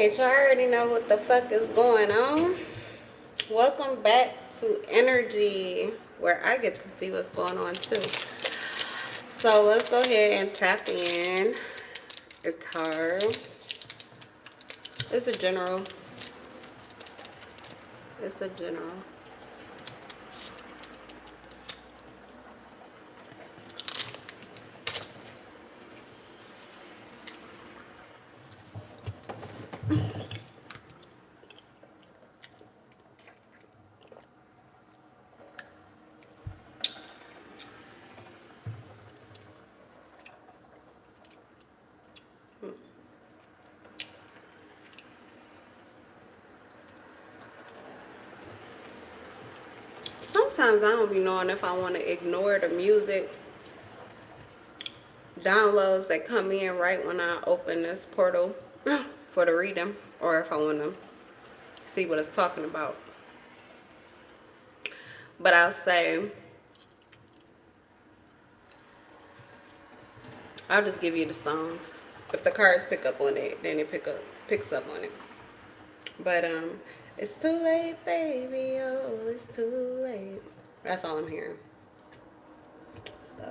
Alright, you already know what the fuck is going on. Welcome back to Energy, where I get to see what's going on too. So let's go ahead and tap in a card. It's a general. It's a general. Sometimes I don't be knowing if I want to ignore the music downloads that come in right when I open this portal for the reading, or if I want to see what it's talking about. But I'll say, I'll just give you the songs. If the cards pick up on it, then it picks up on it. But it's too late, baby. Oh, it's too late. That's all I'm hearing. So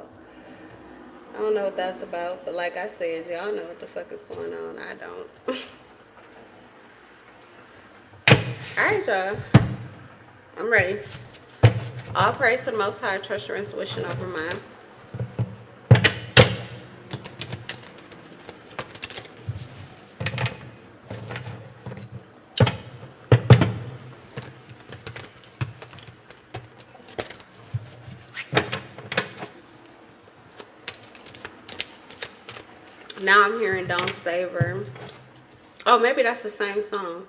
I don't know what that's about, but like I said, y'all know what the fuck is going on. I don't. Alright, y'all. I'm ready. All praise to the Most High. Trust your intuition over mine. Now I'm hearing Don't Save Her. Oh, maybe that's the same song.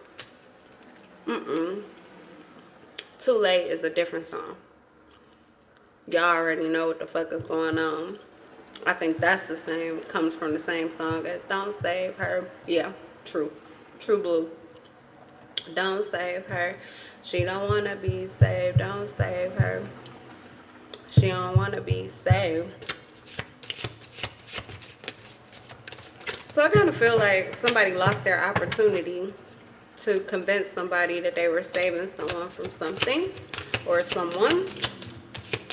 Too Late is a different song. Y'all already know what the fuck is going on. I think that's the same. Comes from the same song as Don't Save Her. Yeah, true. True blue. Don't save her. She don't want to be saved. Don't save her. She don't want to be saved. So I kind of feel like somebody lost their opportunity to convince somebody that they were saving someone from something or someone.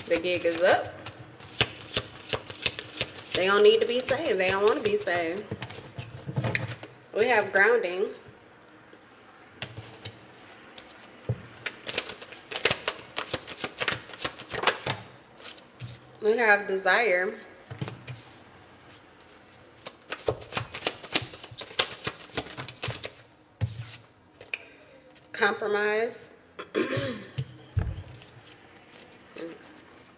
The gig is up. They don't need to be saved. They don't want to be saved. We have grounding. We have desire. Compromise. Let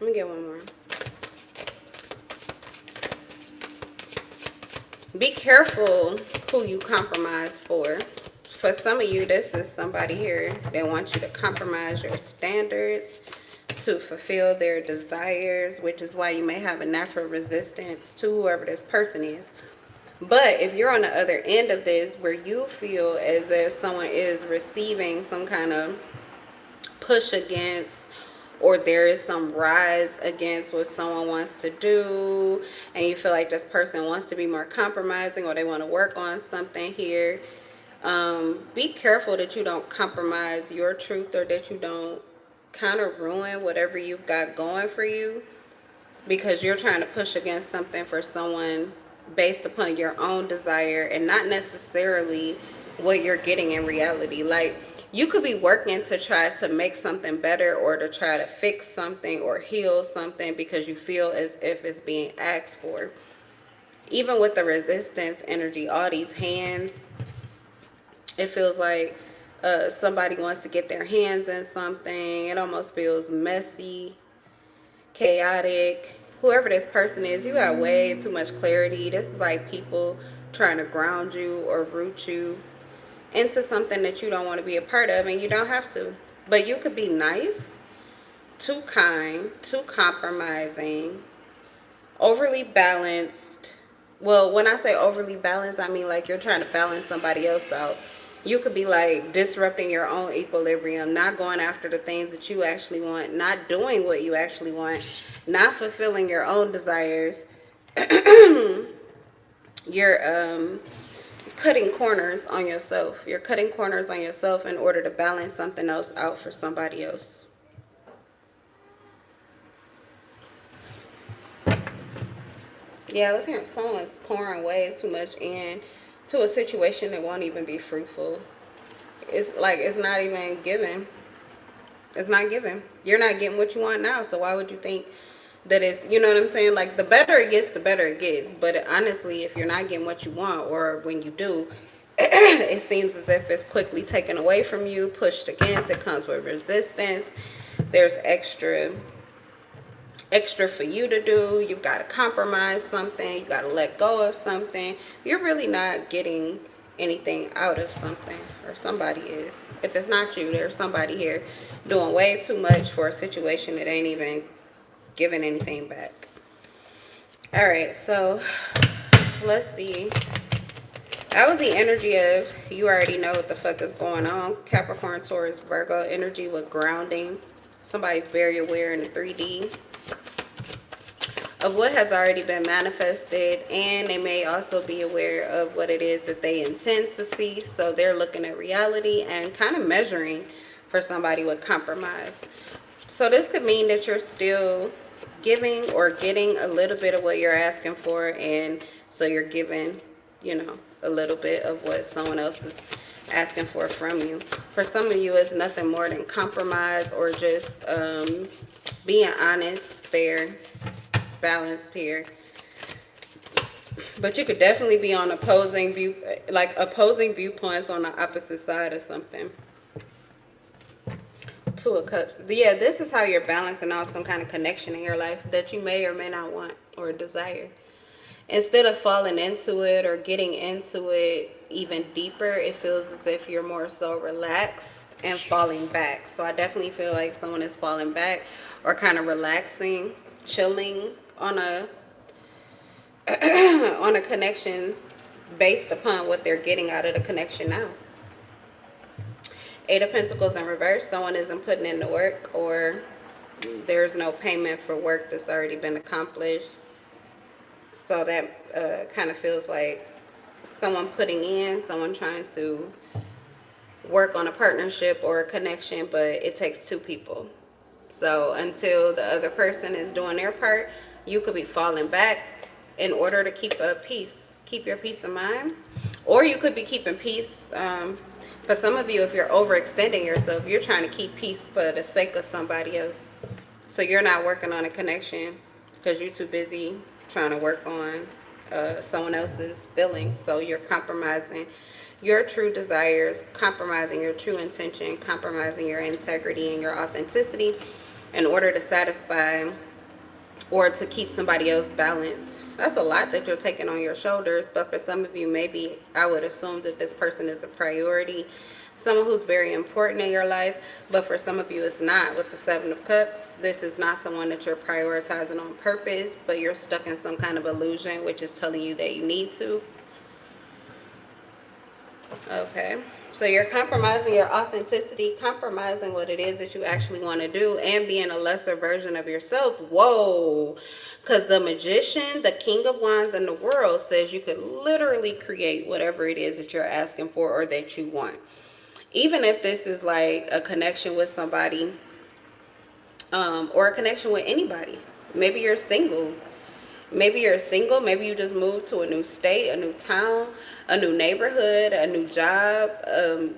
me get one more. Be careful who you compromise for. For some of you, this is somebody here that wants you to compromise your standards to fulfill their desires, which is why you may have a natural resistance to whoever this person is. But if you're on the other end of this, where you feel as if someone is receiving some kind of push against, or there is some rise against what someone wants to do, and you feel like this person wants to be more compromising, or they want to work on something here, be careful that you don't compromise your truth, or that you don't kind of ruin whatever you've got going for you, because you're trying to push against something for someone based upon your own desire and not necessarily what you're getting in reality. Like, you could be working to try to make something better, or to try to fix something or heal something because you feel as if it's being asked for. Even with the resistance energy, all these hands, it feels like somebody wants to get their hands in something. It almost feels messy, chaotic. Whoever this person is, you got way too much clarity. This is like people trying to ground you or root you into something that you don't want to be a part of, and you don't have to. But you could be nice, too kind, too compromising, overly balanced. Well, when I say overly balanced, I mean like you're trying to balance somebody else out. You could be like disrupting your own equilibrium, not going after the things that you actually want, not doing what you actually want, not fulfilling your own desires. You're cutting corners on yourself. You're cutting corners on yourself in order to balance something else out for somebody else. Yeah, I was hearing someone's pouring way too much in to a situation that won't even be fruitful. It's like it's not even given. It's not given. You're not getting what you want now, so why would you think that it's, you know what I'm saying? Like, the better it gets, the better it gets. But honestly, if you're not getting what you want, or when you do, it seems as if it's quickly taken away from you, pushed against. It comes with resistance. There's extra for you to do. You've got to compromise something. You got to let go of something. You're really not getting anything out of something, or somebody is. If it's not you, there's somebody here doing way too much for a situation that ain't even giving anything back. All right, so let's see. That was the energy of, you already know what the fuck is going on. Capricorn, Taurus, Virgo energy with grounding. Somebody's very aware in the 3D of what has already been manifested, and they may also be aware of what it is that they intend to see. So they're looking at reality and kind of measuring for somebody with compromise. So this could mean that you're still giving or getting a little bit of what you're asking for, and so you're giving, you know, a little bit of what someone else is asking for from you. For some of you, it's nothing more than compromise, or just being honest, fair, balanced here. But you could definitely be on opposing viewpoints on the opposite side of something. Two of Cups. Yeah, this is how you're balancing out some kind of connection in your life that you may or may not want or desire. Instead of falling into it or getting into it even deeper, it feels as if you're more so relaxed and falling back. So I definitely feel like someone is falling back or kind of relaxing, chilling on a on a connection based upon what they're getting out of the connection now. Eight of Pentacles in reverse. Someone isn't putting in the work, or there's no payment for work that's already been accomplished. So that kind of feels like someone putting in, someone trying to work on a partnership or a connection, but it takes two people. So until the other person is doing their part, you could be falling back in order to keep a peace, keep your peace of mind. Or you could be keeping peace. For some of you, if you're overextending yourself, you're trying to keep peace for the sake of somebody else. So you're not working on a connection because you're too busy trying to work on someone else's feelings. So you're compromising your true desires, compromising your true intention, compromising your integrity and your authenticity in order to satisfy or to keep somebody else balanced. That's a lot that you're taking on your shoulders, but for some of you, maybe I would assume that this person is a priority, someone who's very important in your life, but for some of you, it's not. With the Seven of Cups, this is not someone that you're prioritizing on purpose, but you're stuck in some kind of illusion, which is telling you that you need to. Okay. So you're compromising your authenticity, compromising what it is that you actually want to do, and being a lesser version of yourself. Whoa. Because the Magician, the King of Wands, and the World says you could literally create whatever it is that you're asking for or that you want. Even if this is like a connection with somebody, or a connection with anybody. Maybe you're single. Maybe you're single. Maybe you just moved to a new state, a new town, a new neighborhood, a new job.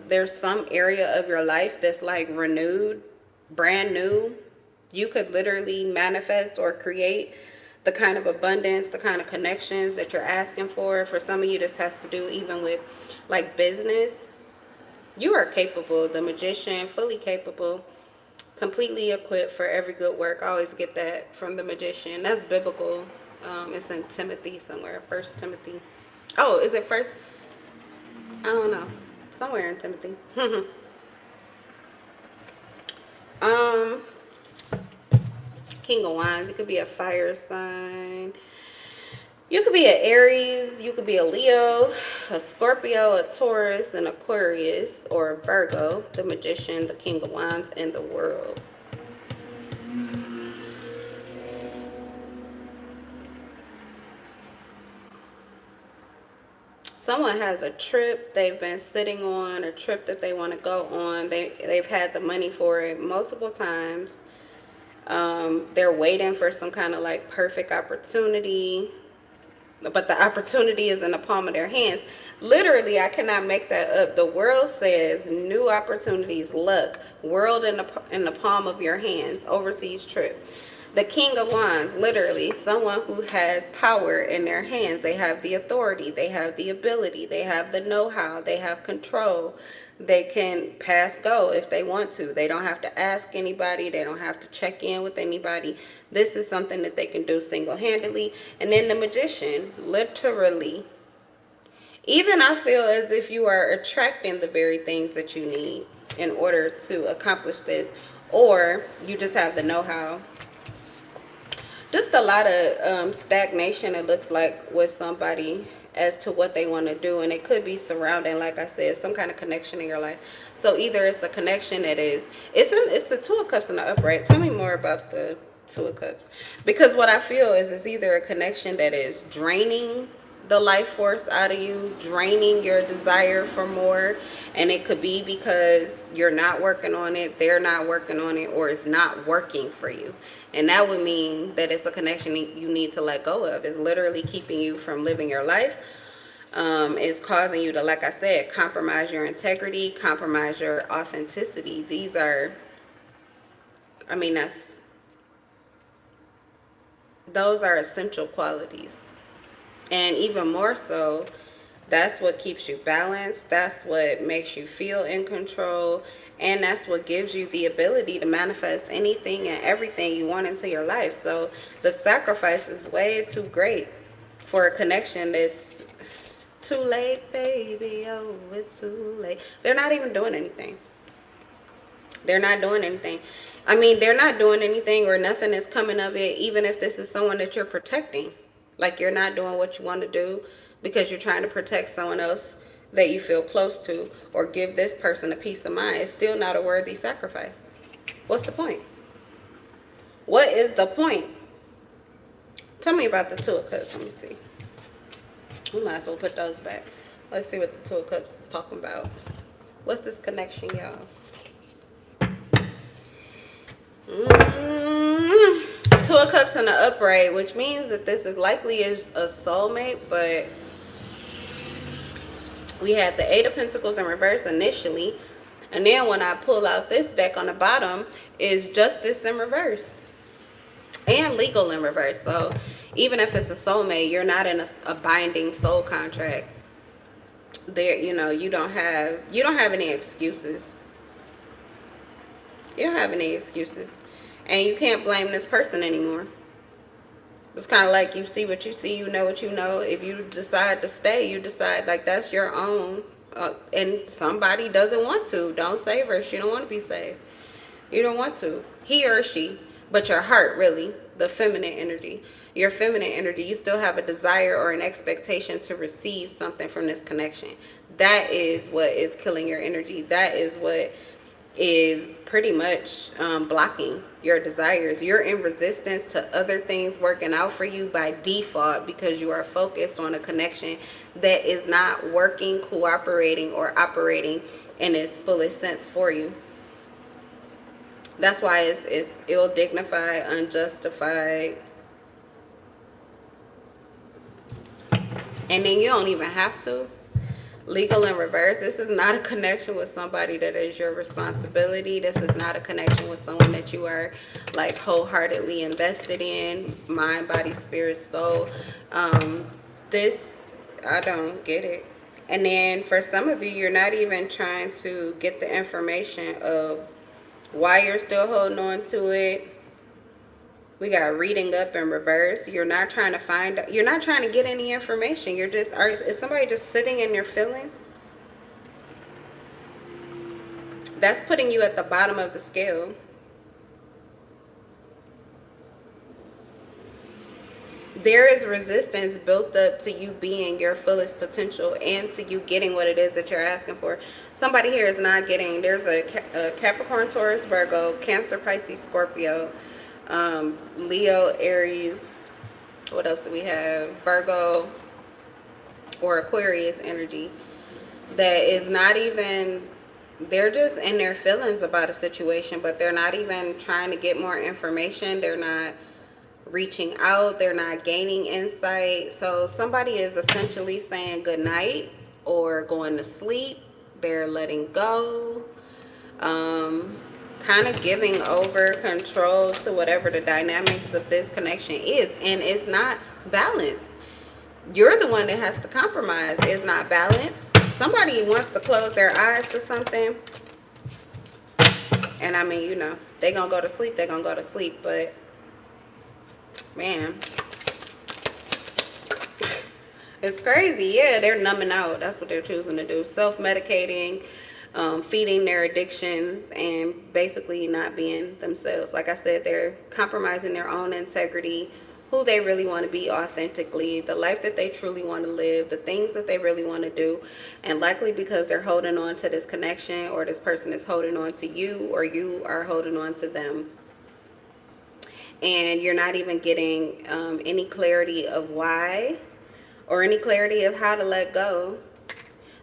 There's some area of your life that's like renewed, brand new. You could literally manifest or create the kind of abundance, the kind of connections that you're asking for. For some of you, this has to do even with like business. You are capable. The Magician, fully capable, completely equipped for every good work. I always get that from the Magician. That's biblical. It's in Timothy somewhere. First Timothy. Oh, is it first? I don't know. Somewhere in Timothy. King of Wands. You could be a fire sign. You could be an Aries. You could be a Leo, a Scorpio, a Taurus, an Aquarius, or a Virgo. The Magician, the King of Wands, and the World. someone has a trip they've been sitting on, a trip that they want to go on. They've had the money for it multiple times. They're waiting for some kind of like perfect opportunity, but the opportunity is in the palm of their hands. Literally, I cannot make that up. The world says new opportunities, luck, world in the palm of your hands, overseas trip. The King of Wands, literally someone who has power in their hands. They have the authority, they have the ability, they have the know-how, they have control. They can pass go if they want to. They don't have to ask anybody. They don't have to check in with anybody. This is something that they can do single-handedly. And then the Magician, literally, even I feel as if you are attracting the very things that you need in order to accomplish this, or you just have the know-how. Just a lot of stagnation, it looks like, with somebody as to what they want to do. And it could be surrounding, like I said, some kind of connection in your life. So either it's the connection that is, it's the Two of Cups in the upright. Tell me more about the Two of Cups. Because what I feel is it's either a connection that is draining the life force out of you, draining your desire for more, and it could be because you're not working on it, they're not working on it, or it's not working for you. And that would mean that it's a connection you need to let go of. It's literally keeping you from living your life. It's causing you to, like I said, compromise your integrity, compromise your authenticity. These are, I mean, those are essential qualities. And even more so, that's what keeps you balanced. That's what makes you feel in control. And that's what gives you the ability to manifest anything and everything you want into your life. So the sacrifice is way too great for a connection that's too late, baby. Oh, it's too late. They're not even doing anything. They're not doing anything. I mean, they're not doing anything, or nothing is coming of it, even if this is someone that you're protecting. Like, you're not doing what you want to do because you're trying to protect someone else that you feel close to, or give this person a peace of mind. It's still not a worthy sacrifice. What's the point? What is the point? Tell me about the Two of Cups. Let me see. We might as well put those back. Let's see what the Two of Cups is talking about. What's this connection, y'all? Two of Cups in the upright, which means that this is likely a soulmate, but we had the Eight of Pentacles in reverse initially, and then when I pull out this deck on the bottom is Justice in reverse and Legal in reverse. So even if it's a soulmate, you're not in a binding soul contract. There, you know, you don't have any excuses. You don't have any excuses. And you can't blame this person anymore. It's kind of like, you see what you see, you know what you know. If you decide to stay, you decide, like, that's your own. And somebody doesn't want to. Don't save her. She don't want to be saved. You don't want to. He or she. But your heart, really, the feminine energy. Your feminine energy, you still have a desire or an expectation to receive something from this connection. That is what is killing your energy. That is what is pretty much blocking your desires. You're in resistance to other things working out for you by default because you are focused on a connection that is not working, cooperating, or operating in its fullest sense for you. That's why it's ill-dignified, unjustified. And then you don't even have to. Legal in reverse. This is not a connection with somebody that is your responsibility. This is not a connection with someone that you are like wholeheartedly invested in, mind, body, spirit, soul. This, I don't get it. And then for some of you, you're not even trying to get the information of why you're still holding on to it. We got reading up in reverse. You're not trying to you're not trying to get any information. You're just, is somebody just sitting in your feelings? That's putting you at the bottom of the scale. There is resistance built up to you being your fullest potential and to you getting what it is that you're asking for. Somebody here is not getting, there's a Capricorn, Taurus, Virgo, Cancer, Pisces, Scorpio, Leo, Aries, what else do we have? Virgo, or Aquarius energy that is not even, they're just in their feelings about a situation, but they're not even trying to get more information. They're not reaching out. They're not gaining insight. So somebody is essentially saying good night or going to sleep. They're letting go. Kind of giving over control to whatever the dynamics of this connection is. And it's not balanced. You're the one that has to compromise. It's not balanced. Somebody wants to close their eyes to something. And I mean, you know, they're going to go to sleep. They're going to go to sleep. But, man, it's crazy. Yeah, they're numbing out. That's what they're choosing to do. Self-medicating, feeding their addictions, and basically not being themselves. Like I said, they're compromising their own integrity, who they really want to be authentically, the life that they truly want to live, the things that they really want to do. And likely because they're holding on to this connection, or this person is holding on to you, or you are holding on to them. And you're not even getting any clarity of why, or any clarity of how to let go.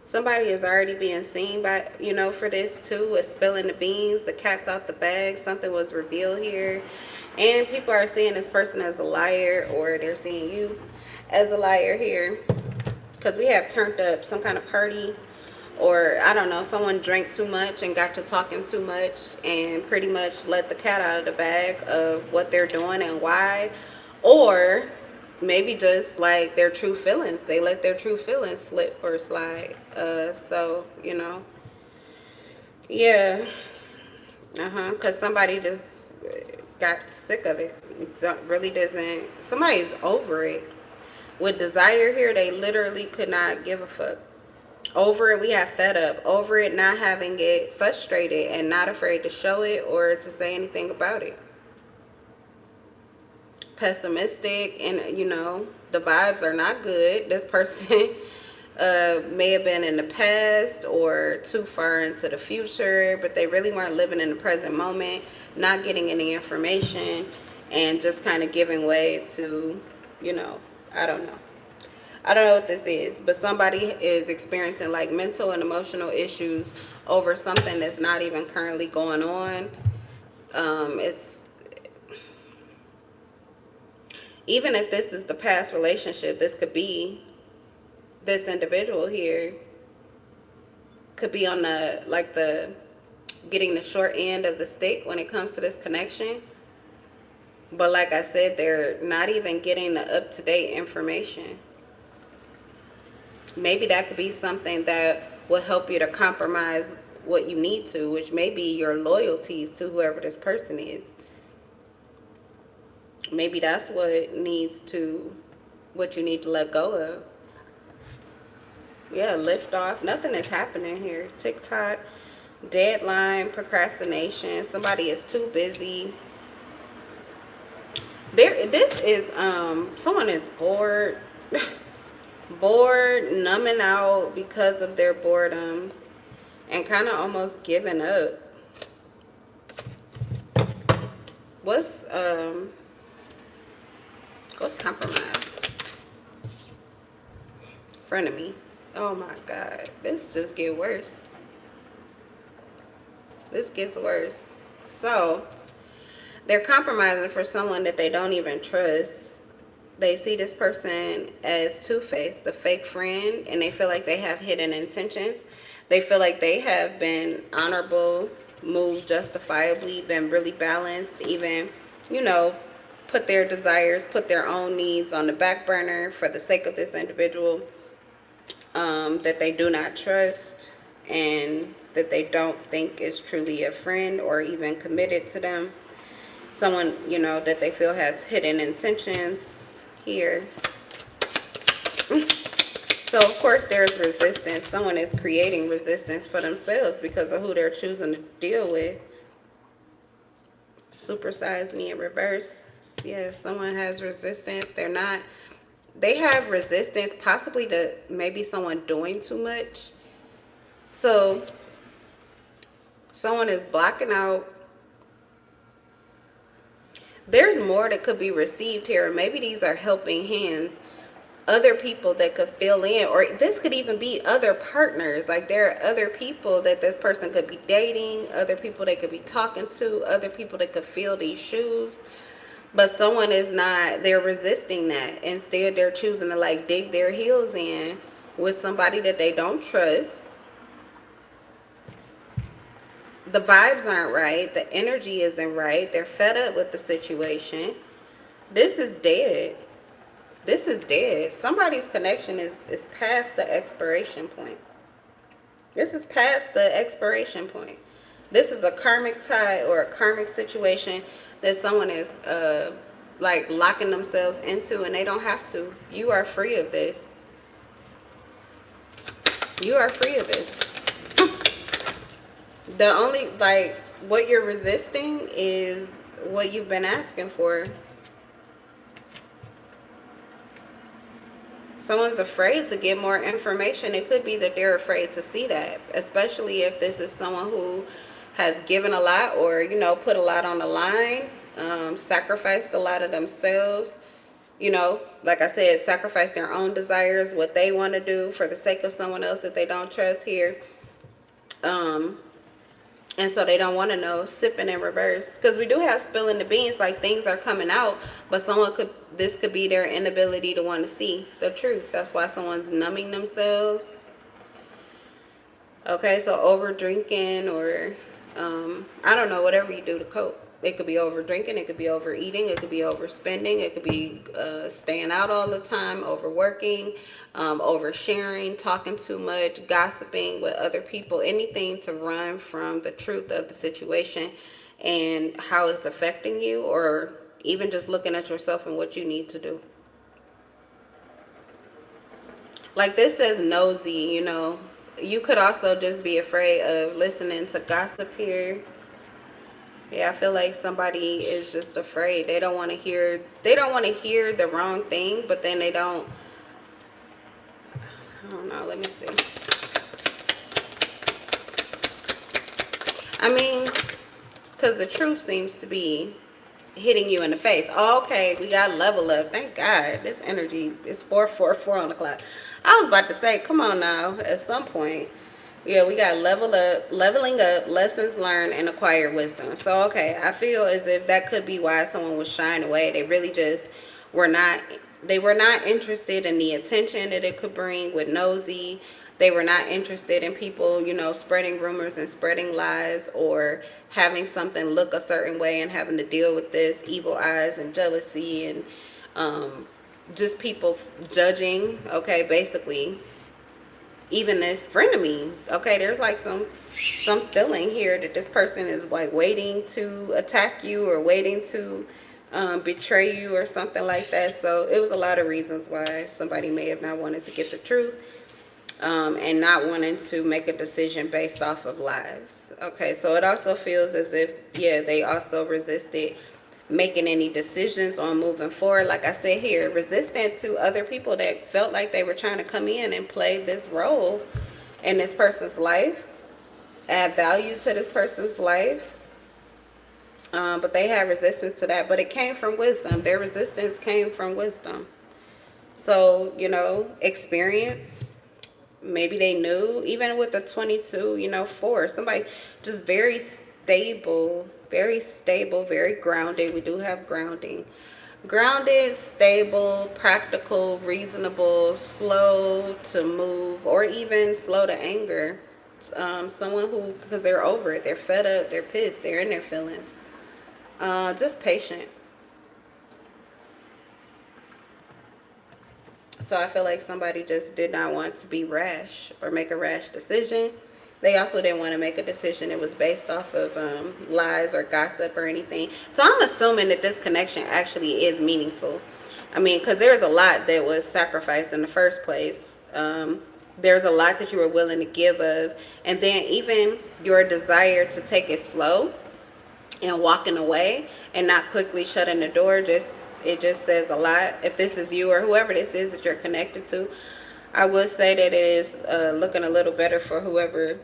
Somebody is already being seen by, you know, for this too, is spilling the beans, the cat's out the bag, something was revealed here. And people are seeing this person as a liar, or they're seeing you as a liar here. Because we have turned up some kind of party, or I don't know, someone drank too much and got to talking too much and pretty much let the cat out of the bag of what they're doing and why. Or maybe just like their true feelings, they let their true feelings slip or slide. So, you know, yeah, because somebody just got sick of it. Really doesn't, somebody's over it. With desire here, they literally could not give a fuck. Over it, we have fed up. Over it, not having it, frustrated, and not afraid to show it or to say anything about it. Pessimistic, and you know, the vibes are not good. This person may have been in the past or too far into the future, but they really weren't living in the present moment, not getting any information, and just kind of giving way to, you know, I don't know what this is, but somebody is experiencing like mental and emotional issues over something that's not even currently going on. It's, even if this is the past relationship, this could be, this individual here could be on the, like the, getting the short end of the stick when it comes to this connection. But like I said, they're not even getting the up-to-date information. Maybe that could be something that will help you to compromise what you need to, which may be your loyalties to whoever this person is. Maybe that's what needs to, what you need to let go of. Yeah, lift off. Nothing is happening here. TikTok, deadline, procrastination. Somebody is too busy. This is someone is bored. Bored, numbing out because of their boredom, and kind of almost giving up. What's compromise? Frenemy. Oh my God, this just get worse. This gets worse. So they're compromising for someone that they don't even trust. They see this person as two-faced, a fake friend, and they feel like they have hidden intentions. They feel like they have been honorable, moved justifiably, been really balanced, even, you know, put their desires, put their own needs on the back burner for the sake of this individual that they do not trust and that they don't think is truly a friend or even committed to them. Someone, you know, that they feel has hidden intentions here. So of course there's resistance. Someone is creating resistance for themselves because of who they're choosing to deal with. Supersize me in reverse. Yeah, someone has resistance. They have resistance possibly to maybe someone doing too much. So someone is blocking out. There's more that could be received here. Maybe these are helping hands other people that could fill in, or this could even be other partners. Like there are other people that this person could be dating, other people they could be talking to, other people that could fill these shoes. But someone is not, they're resisting that. Instead, they're choosing to like dig their heels in with somebody that they don't trust. The vibes aren't right. The energy isn't right. They're fed up with the situation. This is dead. This is dead. Somebody's connection is past the expiration point. This is past the expiration point. This is a karmic tie or a karmic situation that someone is like locking themselves into, and they don't have to. You are free of this. You are free of this. The only, like, what you're resisting is what you've been asking for. Someone's afraid to get more information. It could be that they're afraid to see that, especially if this is someone who has given a lot, or, you know, put a lot on the line, sacrificed a lot of themselves, you know, like I said, sacrifice their own desires, what they want to do for the sake of someone else that they don't trust here. And so they don't want to know, sipping in reverse. Because we do have spilling the beans, like things are coming out, but this could be their inability to want to see the truth. That's why someone's numbing themselves. Okay, so over drinking, or I don't know, whatever you do to cope. It could be over drinking, it could be overeating, it could be overspending, it could be staying out all the time, overworking, oversharing, talking too much, gossiping with other people, anything to run from the truth of the situation and how it's affecting you, or even just looking at yourself and what you need to do. Like this says nosy, you know. You could also just be afraid of listening to gossip here. Yeah, I feel like somebody is just afraid. They don't want to hear the wrong thing, but then I don't know, let me see. I mean, because the truth seems to be hitting you in the face. Oh, okay, we got level up. Thank God. This energy is 444 on the clock. I was about to say, come on now, at some point. Yeah, we got leveling up, lessons learned, and acquired wisdom. So, okay, I feel as if that could be why someone was shying away. They really just were not interested in the attention that it could bring with nosy. They were not interested in people, you know, spreading rumors and spreading lies, or having something look a certain way and having to deal with this evil eyes and jealousy and just people judging, okay, basically. Even this frenemy, okay, there's like some feeling here that this person is like waiting to attack you, or waiting to betray you, or something like that. So it was a lot of reasons why somebody may have not wanted to get the truth, and not wanting to make a decision based off of lies. Okay, so it also feels as if, yeah, they also resisted making any decisions on moving forward. Like I said here, resistant to other people that felt like they were trying to come in and play this role in this person's life, add value to this person's life. But they had resistance to that, but it came from wisdom. Their resistance came from wisdom. So, you know, experience. Maybe they knew, even with the 22, you know, 4, somebody just very stable, very grounded. We do have grounding. Grounded, stable, practical, reasonable, slow to move, or even slow to anger. Someone who, because they're over it, they're fed up, they're pissed, they're in their feelings. Just patient. So I feel like somebody just did not want to be rash or make a rash decision. They also didn't want to make a decision that was based off of lies or gossip or anything. So I'm assuming that this connection actually is meaningful. I mean, because there's a lot that was sacrificed in the first place. There's a lot that you were willing to give of. And then even your desire to take it slow and walking away and not quickly shutting the door, it just says a lot. If this is you or whoever this is that you're connected to, I would say that it is looking a little better for whoever.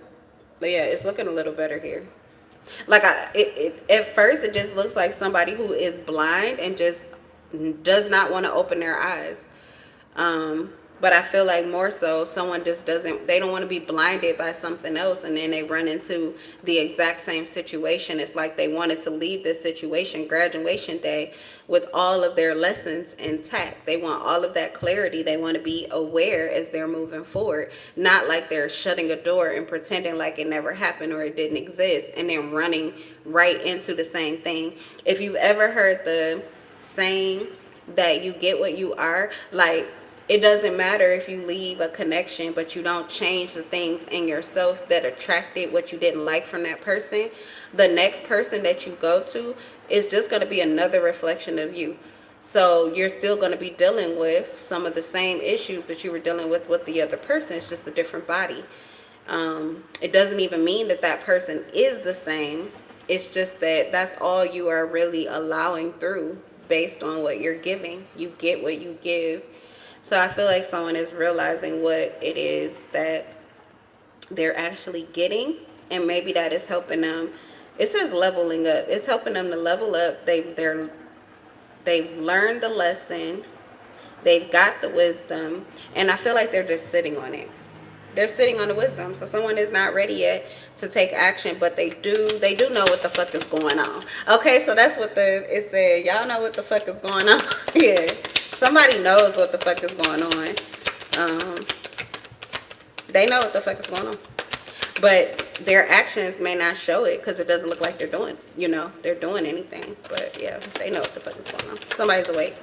Yeah, it's looking a little better here. Like at first it just looks like somebody who is blind and just does not want to open their eyes. But I feel like more so someone just doesn't, they don't want to be blinded by something else, and then they run into the exact same situation. It's like they wanted to leave this situation, graduation day, with all of their lessons intact. They want all of that clarity. They want to be aware as they're moving forward, not like they're shutting a door and pretending like it never happened or it didn't exist, and then running right into the same thing. If you've ever heard the saying that you get what you are, like, it doesn't matter if you leave a connection, but you don't change the things in yourself that attracted what you didn't like from that person. The next person that you go to is just going to be another reflection of you. So you're still going to be dealing with some of the same issues that you were dealing with the other person. It's just a different body. It doesn't even mean that that person is the same. It's just that that's all you are really allowing through based on what you're giving. You get what you give. So I feel like someone is realizing what it is that they're actually getting, and maybe that is helping them. It says leveling up. It's helping them to level up. They've learned the lesson. They've got the wisdom, and I feel like they're just sitting on it. They're sitting on the wisdom. So someone is not ready yet to take action, but they do know what the fuck is going on. Okay, so that's what it said. Y'all know what the fuck is going on. Yeah. Somebody knows what the fuck is going on. They know what the fuck is going on. But their actions may not show it because it doesn't look like they're doing, they're doing anything. But yeah, they know what the fuck is going on. Somebody's awake.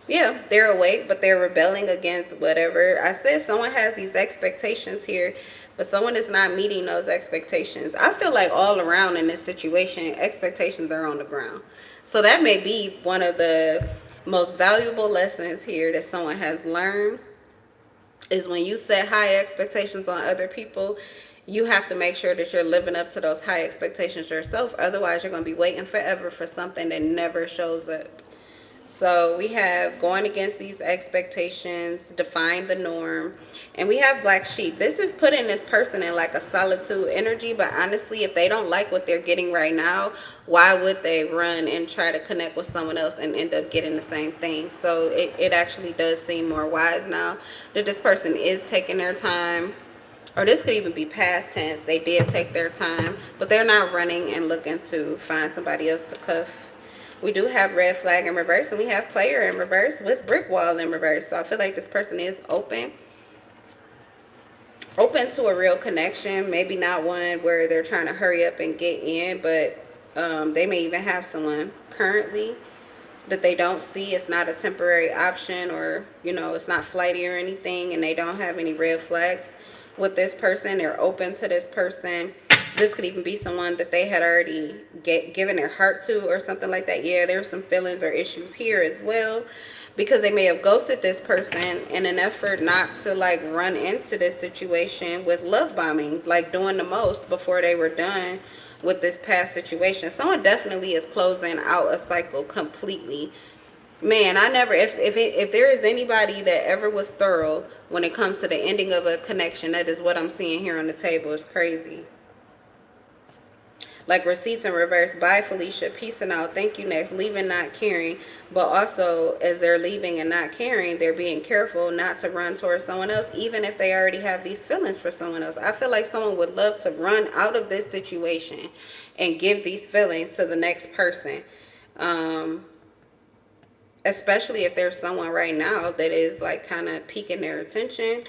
Yeah, they're awake, but they're rebelling against whatever. I said someone has these expectations here, but someone is not meeting those expectations. I feel like all around in this situation, expectations are on the ground. So that may be one of the most valuable lessons here that someone has learned, is when you set high expectations on other people, you have to make sure that you're living up to those high expectations yourself. Otherwise, you're going to be waiting forever for something that never shows up. So we have going against these expectations, define the norm, and we have black sheep. This is putting this person in like a solitude energy, but honestly, if they don't like what they're getting right now, why would they run and try to connect with someone else and end up getting the same thing? So it actually does seem more wise now that this person is taking their time, or this could even be past tense. They did take their time, but they're not running and looking to find somebody else to cuff. We do have red flag in reverse, and we have player in reverse with brick wall in reverse. So I feel like this person is open to a real connection. Maybe not one where they're trying to hurry up and get in, but they may even have someone currently that they don't see. It's not a temporary option, or it's not flighty or anything, and they don't have any red flags with this person. They're open to this person. This could even be someone that they had already given their heart to or something like that. Yeah, there's some feelings or issues here as well, because they may have ghosted this person in an effort not to like run into this situation with love bombing, like doing the most before they were done with this past situation. Someone definitely is closing out a cycle completely. Man, I never, if there is anybody that ever was thorough when it comes to the ending of a connection, that is what I'm seeing here on the table. It's crazy. Like receipts in reverse. Bye, Felicia. Peace and out. Thank you. Next. Leaving, not caring. But also, as they're leaving and not caring, they're being careful not to run towards someone else, even if they already have these feelings for someone else. I feel like someone would love to run out of this situation and give these feelings to the next person. Especially if there's someone right now that is like kind of piquing their attention,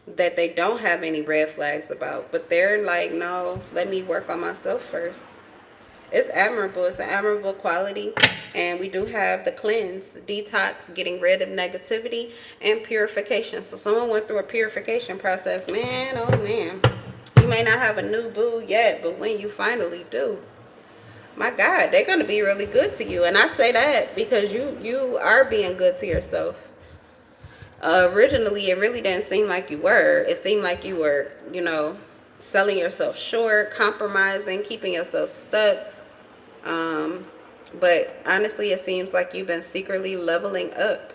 that they don't have any red flags about, but they're like, no, let me work on myself first. It's admirable. It's an admirable quality. And we do have the cleanse, detox, getting rid of negativity, and purification. So someone went through a purification process. Man, oh man, you may not have a new boo yet, but when you finally do, my God, they're going to be really good to you. And I say that because you are being good to yourself. Originally, it really didn't seem like you were. It seemed like you were, selling yourself short, compromising, keeping yourself stuck. But honestly, it seems like you've been secretly leveling up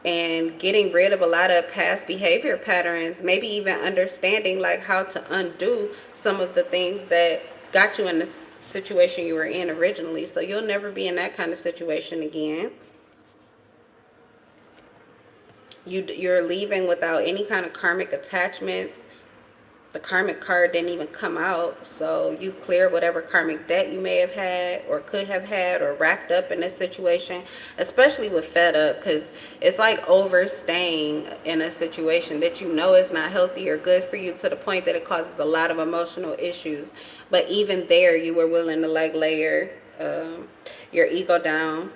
and getting rid of a lot of past behavior patterns, maybe even understanding like how to undo some of the things that got you in the situation you were in originally. So you'll never be in that kind of situation again. You're leaving without any kind of karmic attachments. The karmic card didn't even come out, so you clear whatever karmic debt you may have had or could have had or racked up in this situation, especially with fed up, because it's like overstaying in a situation that you know is not healthy or good for you, to the point that it causes a lot of emotional issues. But even there, you were willing to like lay your ego down.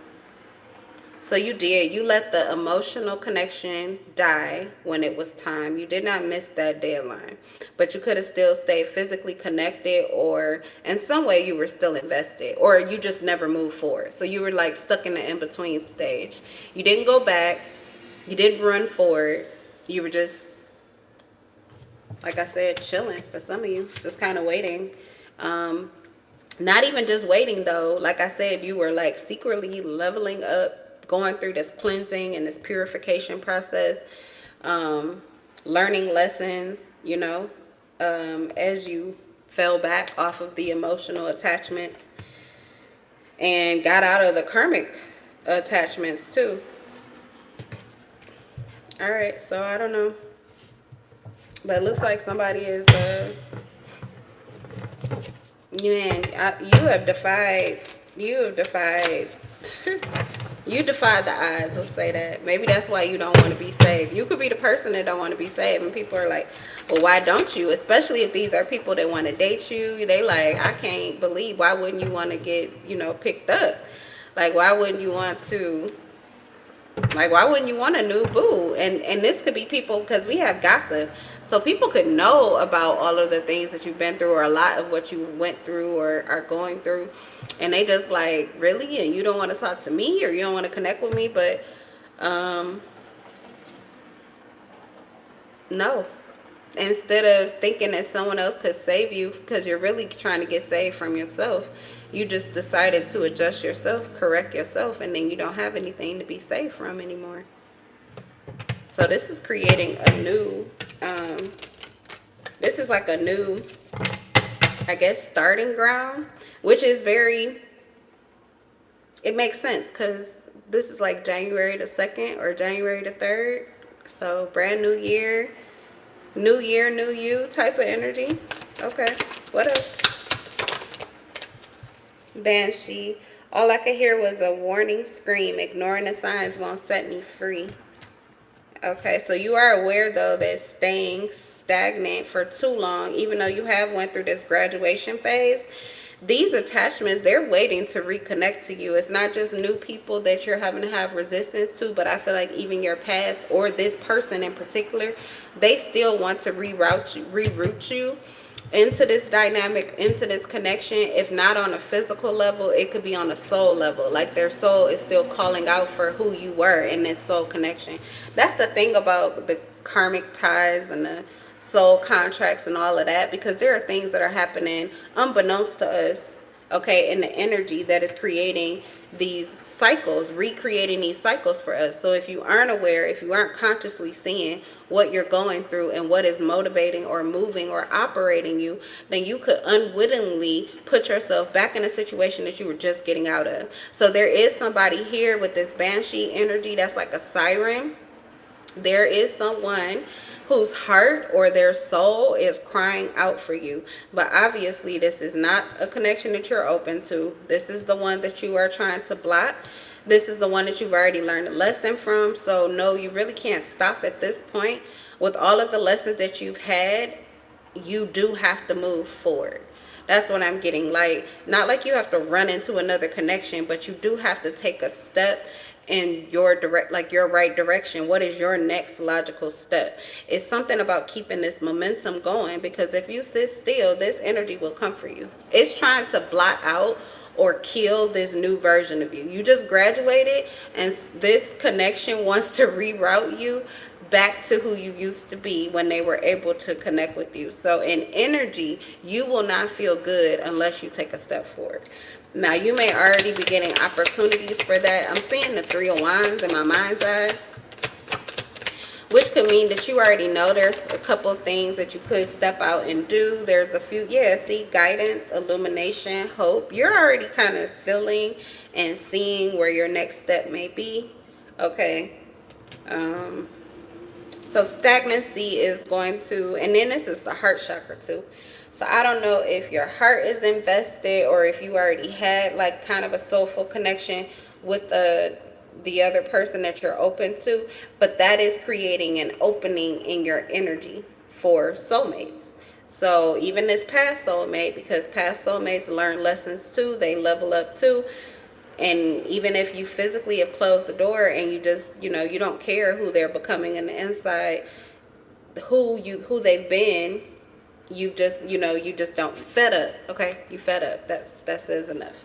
So you did. You let the emotional connection die when it was time. You did not miss that deadline. But you could have still stayed physically connected, or in some way you were still invested, or you just never moved forward. So you were like stuck in the in-between stage. You didn't go back. You didn't run forward. You were just, like I said, chilling for some of you. Just kind of waiting. Not even just waiting though. Like I said, you were like secretly leveling up, going through this cleansing and this purification process, learning lessons, you know, as you fell back off of the emotional attachments and got out of the karmic attachments too. All right, so I don't know, but it looks like somebody is you have defied you defy the odds, let's say that. Maybe that's why you don't want to be saved. You could be the person that don't want to be saved, and people are like, well, why don't you? Especially if these are people that want to date you. They like, I can't believe, why wouldn't you want to get, you know, picked up? Like, why wouldn't you want to, like, why wouldn't you want a new boo? And this could be people, because we have gossip. So people could know about all of the things that you've been through, or a lot of what you went through or are going through. And they just like, really? And you don't want to talk to me, or you don't want to connect with me? But no. Instead of thinking that someone else could save you, because you're really trying to get saved from yourself, you just decided to adjust yourself, correct yourself, and then you don't have anything to be saved from anymore. So this is creating a new, this is like a new, I guess, starting ground, which is very, it makes sense, because this is like January the 2nd or January the 3rd. So brand new year, new you type of energy. Okay, what else? Banshee. All I could hear was a warning scream. Ignoring the signs won't set me free. Okay, so you are aware though that staying stagnant for too long, even though you have went through this graduation phase, these attachments, they're waiting to reconnect to you. It's not just new people that you're having to have resistance to, but I feel like even your past, or this person in particular, they still want to reroute you into this dynamic, into this connection. If not on a physical level, it could be on a soul level. Like their soul is still calling out for who you were in this soul connection. That's the thing about the karmic ties and the soul contracts and all of that, because there are things that are happening unbeknownst to us, okay, in the energy that is creating these cycles, recreating these cycles for us. So if you aren't aware, if you aren't consciously seeing what you're going through and what is motivating or moving or operating you, then you could unwittingly put yourself back in a situation that you were just getting out of. So there is somebody here with this banshee energy that's like a siren. There is someone whose heart or their soul is crying out for you. But obviously this is not a connection that you're open to. This is the one that you are trying to block. This is the one that you've already learned a lesson from. So no, you really can't stop at this point. With all of the lessons that you've had, you do have to move forward. That's what I'm getting. Like, not like you have to run into another connection, but you do have to take a step in your right direction. What is your next logical step? It's something about keeping this momentum going, because if you sit still, this energy will come for you. It's trying to blot out or kill this new version of you. You just graduated, and this connection wants to reroute you back to who you used to be when they were able to connect with you. So in energy, you will not feel good unless you take a step forward. Now, you may already be getting opportunities for that. I'm seeing the 3 of Wands in my mind's eye, which could mean that you already know there's a couple of things that you could step out and do. There's a few, yeah, see, guidance, illumination, hope. You're already kind of feeling and seeing where your next step may be. Okay. So stagnancy is going to, and then this is the heart chakra too. So I don't know if your heart is invested or if you already had like kind of a soulful connection with the other person that you're open to, but that is creating an opening in your energy for soulmates. So even this past soulmate, because past soulmates learn lessons too, they level up too. And even if you physically have closed the door and you just, you don't care who they're becoming on the inside, who they've been, you just, you just don't, fed up. Okay, you fed up. That says enough.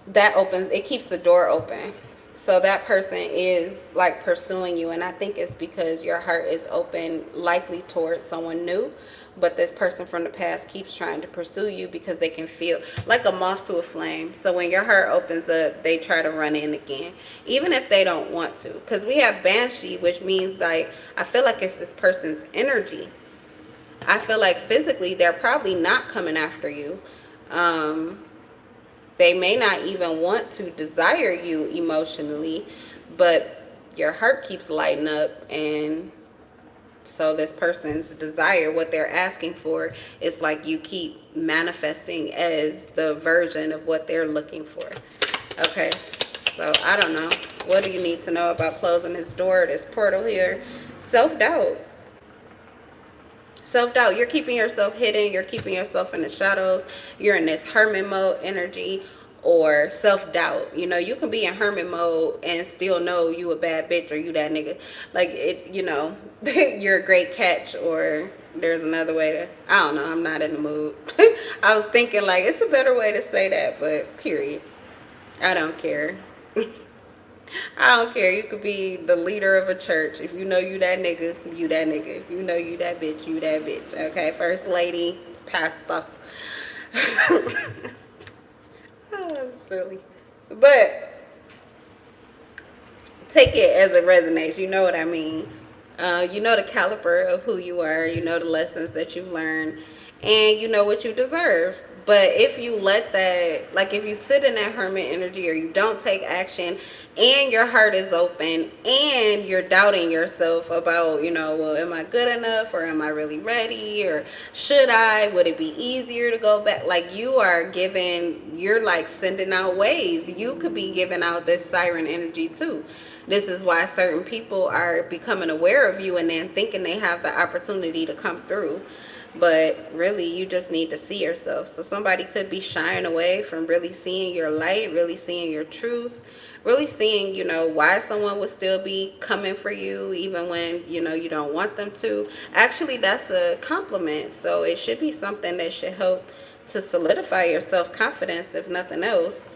That opens, it keeps the door open. So that person is like pursuing you, and I think it's because your heart is open likely towards someone new, but this person from the past keeps trying to pursue you because they can feel like a moth to a flame. So when your heart opens up, they try to run in again, even if they don't want to, because we have banshee, which means like I feel like it's this person's energy. I feel like physically they're probably not coming after you. They may not even want to desire you emotionally, but your heart keeps lighting up, and so this person's desire, what they're asking for, is like you keep manifesting as the version of what they're looking for. Okay, so I don't know. What do you need to know about closing this door, this portal here? Self-doubt. Self-doubt. You're keeping yourself hidden. You're keeping yourself in the shadows. You're in this hermit mode energy, or self-doubt. You can be in hermit mode and still know you a bad bitch or you that nigga. Like it, you're a great catch, or there's another way to, I don't know. I'm not in the mood. I was thinking like it's a better way to say that, but period. I don't care. I don't care. You could be the leader of a church. If you know you that nigga, you that nigga. If you know you that bitch, you that bitch. Okay, first lady, pastor. Oh, silly. But take it as it resonates. You know what I mean. You know the caliber of who you are. You know the lessons that you've learned. And you know what you deserve. But if you let that, like if you sit in that hermit energy, or you don't take action, and your heart is open, and you're doubting yourself about, well, am I good enough, or am I really ready, or should I, would it be easier to go back? Like you're like sending out waves. You could be giving out this siren energy too. This is why certain people are becoming aware of you and then thinking they have the opportunity to come through. But really, you just need to see yourself. So somebody could be shying away from really seeing your light, really seeing your truth, really seeing, why someone would still be coming for you even when, you don't want them to. Actually, that's a compliment. So it should be something that should help to solidify your self-confidence, if nothing else.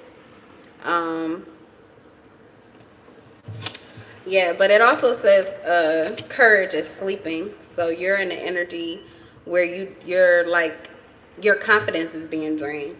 Yeah, but it also says courage is sleeping. So you're in the energy where you're like, your confidence is being drained.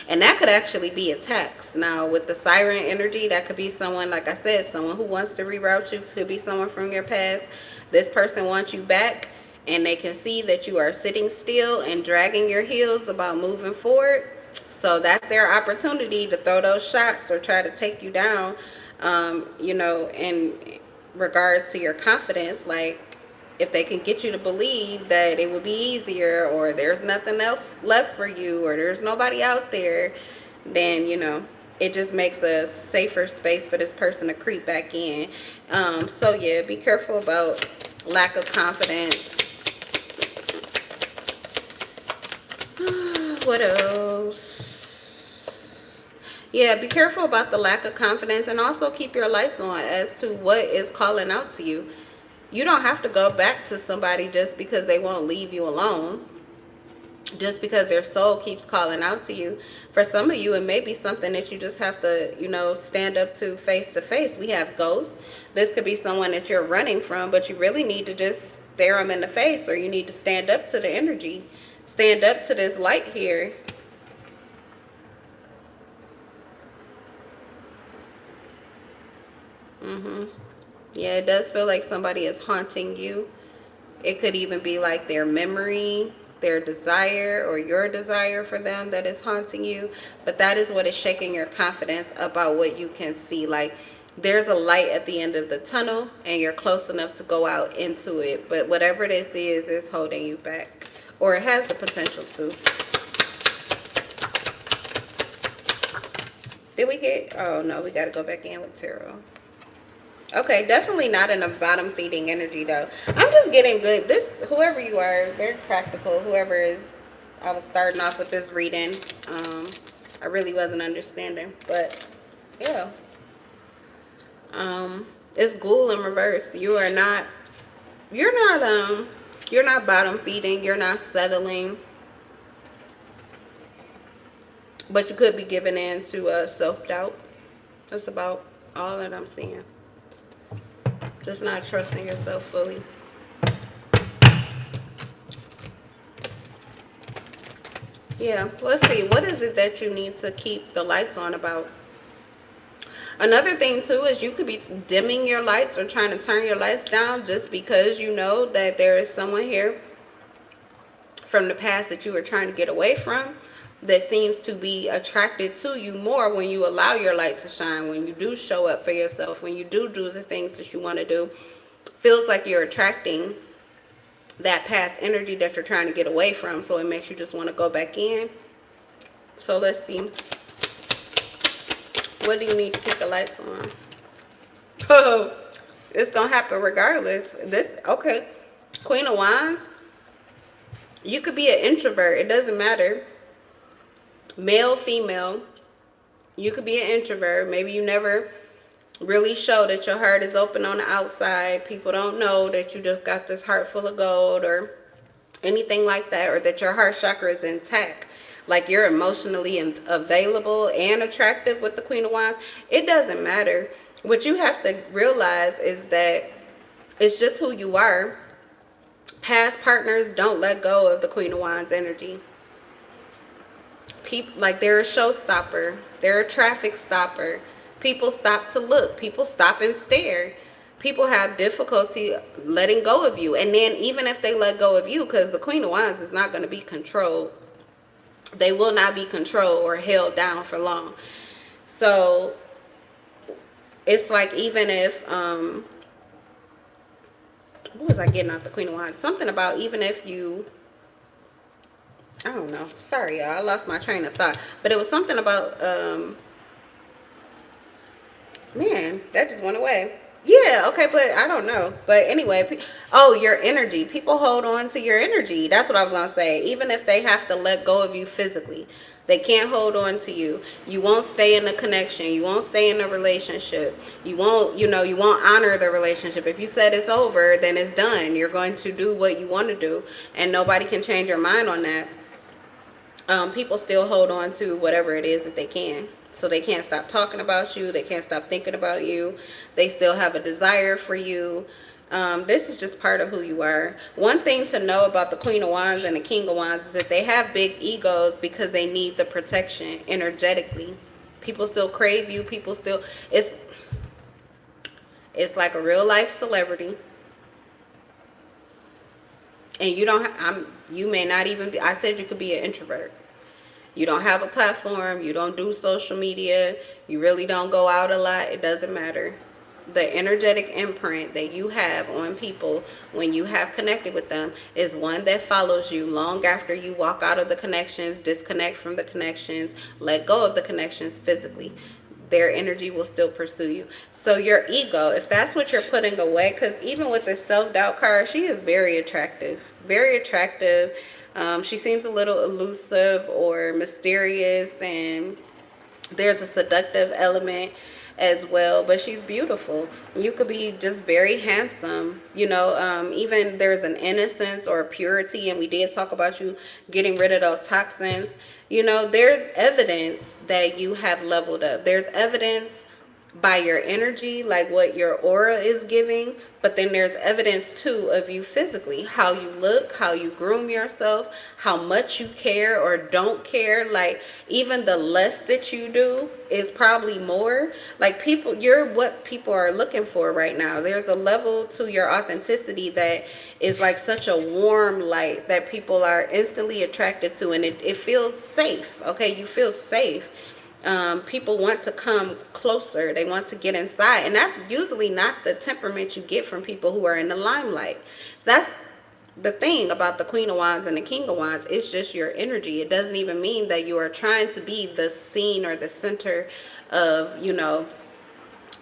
And that could actually be attacks. Now, with the siren energy, that could be someone, like I said, someone who wants to reroute you. Could be someone from your past. This person wants you back, and they can see that you are sitting still and dragging your heels about moving forward. So that's their opportunity to throw those shots or try to take you down, in regards to your confidence. Like, if they can get you to believe that it would be easier, or there's nothing else left for you, or there's nobody out there, then, it just makes a safer space for this person to creep back in. So yeah, be careful about lack of confidence. What else? Yeah, be careful about the lack of confidence, and also keep your lights on as to what is calling out to you. You don't have to go back to somebody just because they won't leave you alone, just because their soul keeps calling out to you. For some of you, it may be something that you just have to, stand up to face. We have ghosts. This could be someone that you're running from, but you really need to just stare them in the face, or you need to stand up to the energy. Stand up to this light here. Yeah, it does feel like somebody is haunting you. It could even be like their memory, their desire, or your desire for them that is haunting you. But that is what is shaking your confidence about what you can see. Like, there's a light at the end of the tunnel and you're close enough to go out into it. But whatever this is holding you back, or it has the potential to. Did we get, oh no, we got to go back in with tarot. Okay, definitely not in a bottom feeding energy though. I'm just getting good. This, whoever you are, very practical. Whoever is, I was starting off with this reading. I really wasn't understanding, but yeah. It's ghoul in reverse. You're not bottom feeding. You're not settling. But you could be giving in to self-doubt. That's about all that I'm seeing. Just not trusting yourself fully. Yeah, let's see. What is it that you need to keep the lights on about? Another thing too is you could be dimming your lights or trying to turn your lights down just because you know that there is someone here from the past that you were trying to get away from, that seems to be attracted to you more when you allow your light to shine, when you do show up for yourself, when you do the things that you want to do. Feels like you're attracting that past energy that you're trying to get away from, so it makes you just want to go back in. So let's see. What do you need to keep the lights on? Oh, it's going to happen regardless. This, okay. Queen of Wands. You could be an introvert. It doesn't matter. Male, female. You could be an introvert. Maybe you never really show that your heart is open on the outside. People don't know that you just got this heart full of gold or anything like that, or that your heart chakra is intact. Like you're emotionally available and attractive with the Queen of Wands. It doesn't matter. What you have to realize is that it's just who you are. Past partners don't let go of the Queen of Wands energy. People, like, they're a showstopper. They're a traffic stopper. People stop to look. People stop and stare. People have difficulty letting go of you. And then even if they let go of you, because the Queen of Wands is not going to be controlled. They will not be controlled or held down for long. So it's like, even if, what was I getting off the Queen of Wands? Something about even if you, I don't know. Sorry, y'all. I lost my train of thought. But it was something about, man, that just went away. Yeah, okay, but I don't know. But anyway, oh, your energy. People hold on to your energy. That's what I was going to say. Even if they have to let go of you physically, they can't hold on to you. You won't stay in the connection. You won't stay in the relationship. You won't, you won't honor the relationship. If you said it's over, then it's done. You're going to do what you want to do, and nobody can change your mind on that. People still hold on to whatever it is that they can. So they can't stop talking about you. They can't stop thinking about you. They still have a desire for you. This is just part of who you are. One thing to know about the Queen of Wands and the King of Wands is that they have big egos because they need the protection energetically. People still crave you. People still, it's like a real life celebrity. And you don't, you may not even be, I said you could be an introvert. You don't have a platform. You don't do social media. You really don't go out a lot. It doesn't matter. The energetic imprint that you have on people when you have connected with them is one that follows you long after you walk out of the connections, disconnect from the connections, let go of the connections physically. Their energy will still pursue you. So your ego, if that's what you're putting away, because even with the self-doubt card, she is very attractive. Very attractive. She seems a little elusive or mysterious, and there's a seductive element as well, but she's beautiful. You could be just very handsome, even there's an innocence or a purity, and we did talk about you getting rid of those toxins. There's evidence that you have leveled up. There's evidence by your energy, like what your aura is giving, but then there's evidence too of you physically, how you look, how you groom yourself, how much you care or don't care. Like, even the less that you do is probably more. Like, you're what people are looking for right now. There's a level to your authenticity that is like such a warm light that people are instantly attracted to, and it feels safe. Okay, you feel safe. People want to come closer. They want to get inside. And that's usually not the temperament you get from people who are in the limelight. That's the thing about the Queen of Wands and the King of Wands. It's just your energy. It doesn't even mean that you are trying to be the scene or the center of,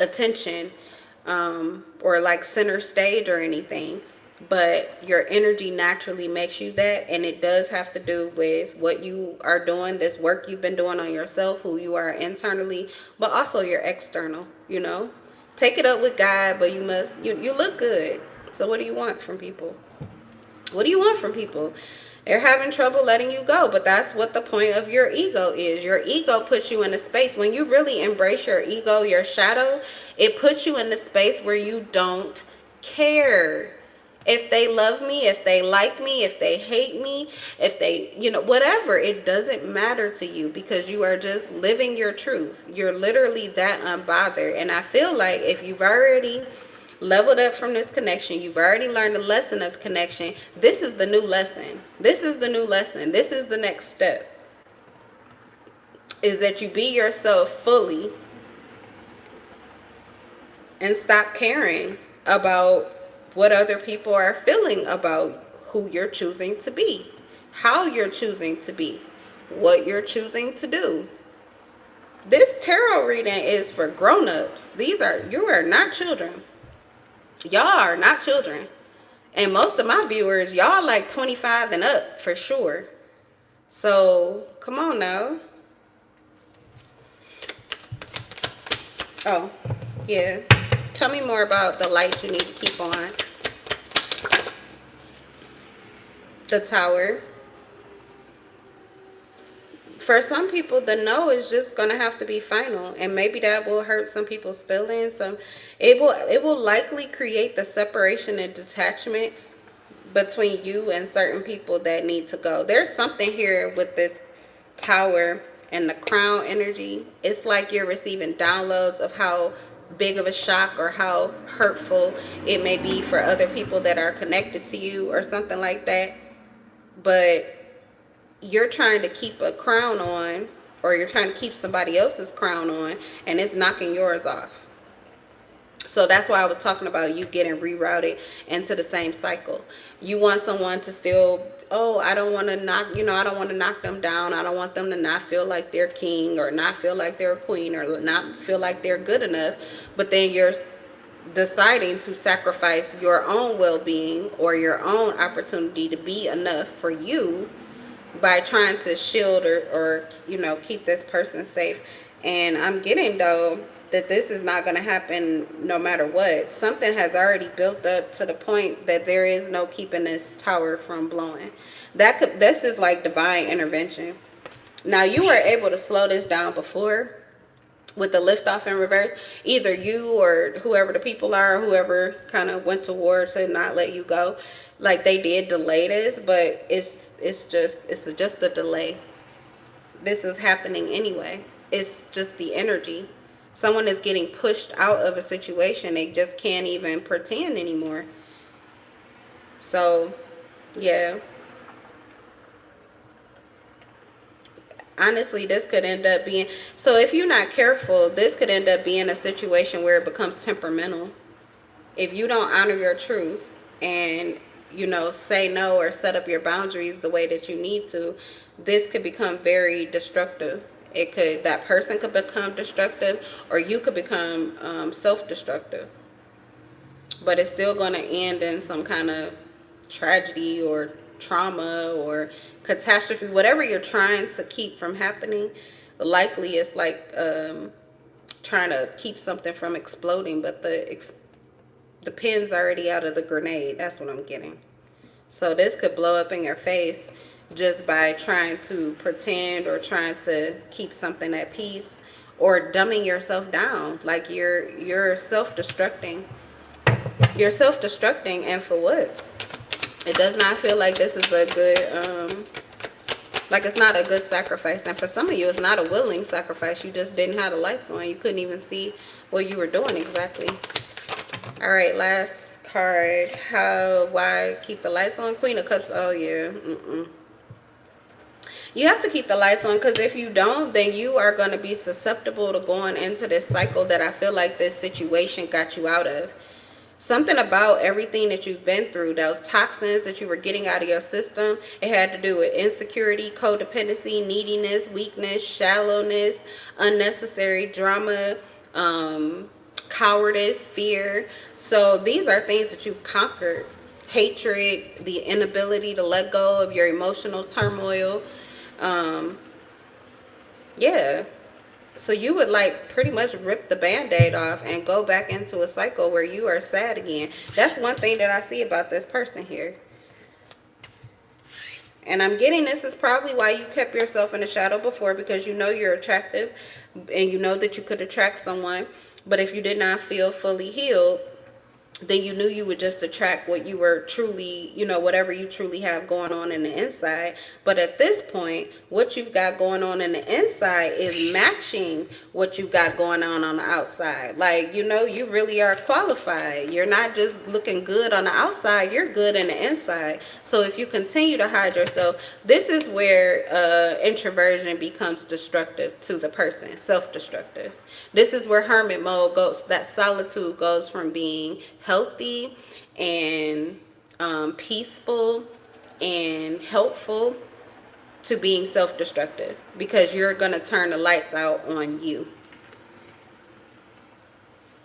attention, or like center stage or anything. But your energy naturally makes you that, and it does have to do with what you are doing, this work you've been doing on yourself, who you are internally, but also your external. Take it up with God, but you look good. So what do you want from people? What do you want from people? They're having trouble letting you go, but that's what the point of your ego is. Your ego puts you in a space, when you really embrace your ego, your shadow, it puts you in the space where you don't care if they love me, if they like me, if they hate me, if they, whatever. It doesn't matter to you, because you are just living your truth. You're literally that unbothered. And I feel like if you've already leveled up from this connection, you've already learned the lesson of connection, this is the new lesson. This is the new lesson. This is the next step, is that you be yourself fully and stop caring about what other people are feeling about who you're choosing to be, how you're choosing to be, what you're choosing to do. This tarot reading is for grown-ups. You are not children. Y'all are not children. And most of my viewers, y'all like 25 and up for sure. So come on now. Oh, yeah. Tell me more about the light you need to keep on. The Tower. For some people, the no is just gonna have to be final, and maybe that will hurt some people's feelings. It will likely create the separation and detachment between you and certain people that need to go. There's something here with this Tower and the Crown energy. It's like you're receiving downloads of how big of a shock or how hurtful it may be for other people that are connected to you or something like that. But you're trying to keep a crown on, or you're trying to keep somebody else's crown on, and it's knocking yours off. So that's why I was talking about you getting rerouted into the same cycle. You want someone to still, I don't want to knock, I don't want to knock them down. I don't want them to not feel like they're king, or not feel like they're a queen, or not feel like they're good enough. But then you're deciding to sacrifice your own well-being or your own opportunity to be enough for you by trying to shield or keep this person safe. And I'm getting, though, that this is not going to happen no matter what. Something has already built up to the point that there is no keeping this tower from blowing. This is like divine intervention. Now, you were able to slow this down before with the liftoff in reverse. Either you or whoever the people are, whoever kind of went to war to not let you go, like they did delay this, but it's just a delay. This is happening anyway. It's just the energy. Someone is getting pushed out of a situation. They just can't even pretend anymore. So, yeah. Honestly, this could end up being, so if you're not careful, this could end up being a situation where it becomes temperamental. If you don't honor your truth and, say no or set up your boundaries the way that you need to, this could become very destructive. That person could become destructive, or you could become self-destructive. But it's still going to end in some kind of tragedy or trauma or catastrophe. Whatever you're trying to keep from happening, likely it's like trying to keep something from exploding, but the pin's already out of the grenade. That's what I'm getting. So this could blow up in your face just by trying to pretend or trying to keep something at peace, or dumbing yourself down. Like you're self-destructing. You're self-destructing, and for what? It does not feel like this is a good, like it's not a good sacrifice. And for some of you, it's not a willing sacrifice. You just didn't have the lights on. You couldn't even see what you were doing exactly. All right, last card. Why keep the lights on? Queen of Cups. Oh, yeah. You have to keep the lights on, because if you don't, then you are going to be susceptible to going into this cycle that I feel like this situation got you out of. Something about everything that you've been through, those toxins that you were getting out of your system, it had to do with insecurity, codependency, neediness, weakness, shallowness, unnecessary drama, cowardice, fear. So these are things that you conquered. Hatred, the inability to let go of your emotional turmoil. Yeah. So you would like pretty much rip the band-aid off and go back into a cycle where you are sad again. That's one thing that I see about this person here. And I'm getting this is probably why you kept yourself in the shadow before, because you know you're attractive and you know that you could attract someone. But if you did not feel fully healed, then you knew you would just attract what you were truly, you know, whatever you truly have going on in the inside. But at this point, what you've got going on in the inside is matching what you've got going on the outside. Like, you know, you really are qualified. You're not just looking good on the outside, you're good in the inside. So if you continue to hide yourself, this is where introversion becomes destructive to the person, self-destructive. This is where hermit mode goes, that solitude goes from being healthy and peaceful and helpful to being self-destructive, because you're going to turn the lights out on you.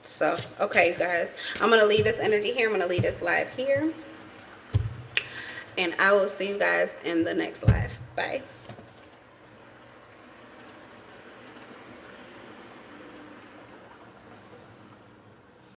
So, okay, guys, I'm going to leave this energy here. I'm going to leave this live here. And I will see you guys in the next live. Bye.